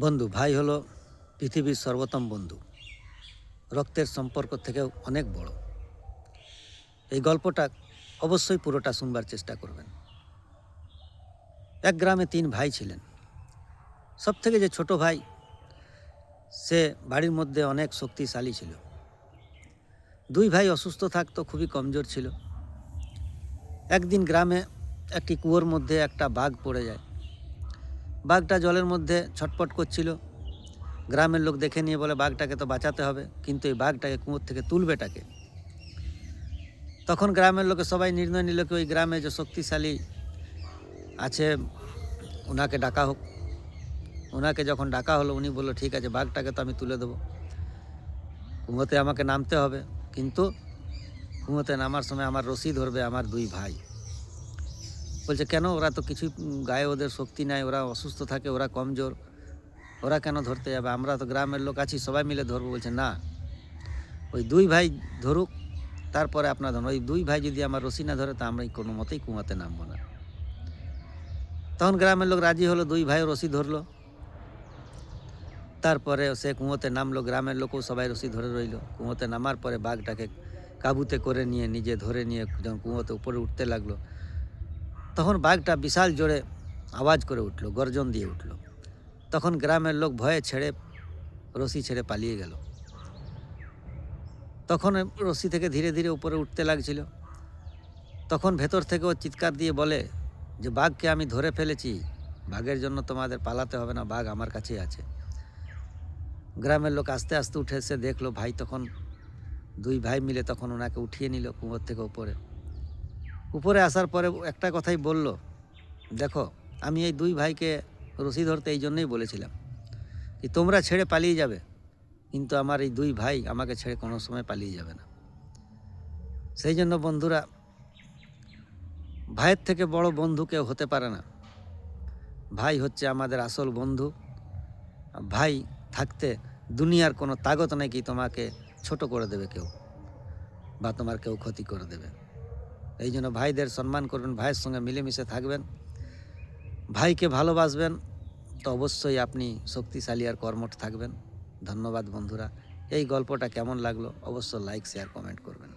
বন্ধু ভাই হলো পৃথিবীর সর্বোত্তম বন্ধু, রক্তের সম্পর্ক থেকেও অনেক বড়। এই গল্পটা অবশ্যই পুরোটা শুনবার চেষ্টা করবেন। এক গ্রামে 3 ভাই ছিলেন। সব থেকে যে ছোট ভাই, সে বাড়ির মধ্যে অনেক শক্তিশালী ছিল। 2 ভাই অসুস্থ থাকতো, খুবই কমজোর ছিল। একদিন গ্রামে একটি কুয়োর মধ্যে একটা বাঘ পড়ে যায়। বাঘটা জলের মধ্যে ছটপট করছিল। গ্রামের লোক দেখে নিয়ে বলে, বাঘটাকে তো বাঁচাতে হবে, কিন্তু এই বাঘটাকে কুয়োর থেকে তুলবেটাকে। তখন গ্রামের লোকে সবাই নির্ণয় নিল কি ওই গ্রামে যে শক্তিশালী আছে ওনাকে ডাকা হোক। ওনাকে যখন ডাকা হলো, উনি বললো, ঠিক আছে, বাঘটাকে তো আমি তুলে দেবো, কুয়োতে আমাকে নামতে হবে, কিন্তু কুয়োতে নামার সময় আমার রশি ধরবে আমার 2 ভাই। বলছে, কেন? ওরা তো কিছুই গায়ে ওদের শক্তি নাই, ওরা অসুস্থ থাকে, ওরা কমজোর, ওরা কেন ধরতে যাবে? আমরা তো গ্রামের লোক আছি, সবাই মিলে ধরবো। বলছে, না, ওই 2 ভাই ধরুক, তারপরে আপনার ধরুন। ওই 2 ভাই যদি আমার রশি না ধরে, তা আমরা কোনো মতেই কুয়োতে নামবো না। তখন গ্রামের লোক রাজি হলো, 2 ভাই রশি ধরলো। তারপরে সে কুয়োতে নামলো। গ্রামের লোকও সবাই রশি ধরে রইল। কুয়োতে নামার পরে বাঘটাকে কাবুতে করে নিয়ে, নিজে ধরে নিয়ে যখন কুয়োতে উপরে উঠতে লাগলো, তখন বাঘটা বিশাল জোরে আওয়াজ করে উঠলো, গর্জন দিয়ে উঠলো। তখন গ্রামের লোক ভয়ে ছেড়ে, রশি ছেড়ে পালিয়ে গেল। তখন রশি থেকে ধীরে ধীরে উপরে উঠতে লাগছিল। তখন ভেতর থেকে ও চিৎকার দিয়ে বলে যে, বাঘকে আমি ধরে ফেলেছি, বাঘের জন্য তোমাদের পালাতে হবে না, বাঘ আমার কাছেই আছে। গ্রামের লোক আস্তে আস্তে উঠে এসে দেখলো ভাই, তখন 2 ভাই মিলে তখন ওনাকে উঠিয়ে নিল কুয়োর থেকে উপরে। উপরে আসার পরে একটা কথাই বলল, দেখো, আমি এই 2 ভাইকে রশি ধরতে এই জন্যই বলেছিলাম কি তোমরা ছেড়ে পালিয়ে যাবে, কিন্তু আমার এই 2 ভাই আমাকে ছেড়ে কোনো সময় পালিয়ে যাবে না। সেই জন্য বন্ধুরা, ভাইয়ের থেকে বড় বন্ধু কেউ হতে পারে না। ভাই হচ্ছে আমাদের আসল বন্ধু। ভাই থাকতে দুনিয়ার কোনো তাগত নেই কি তোমাকে ছোট করে দেবে কেউ, বা তোমার কেউ ক্ষতি করে দেবে। এই জন্য ভাইদের সম্মান করবেন, ভাইয়ের সঙ্গে মিলেমিশে থাকবেন, ভাইকে ভালোবাসবেন, তো অবশ্যই আপনি শক্তিশালী আর কর্মঠ থাকবেন। ধন্যবাদ বন্ধুরা। এই গল্পটা কেমন লাগলো অবশ্যই লাইক, শেয়ার, কমেন্ট করবেন।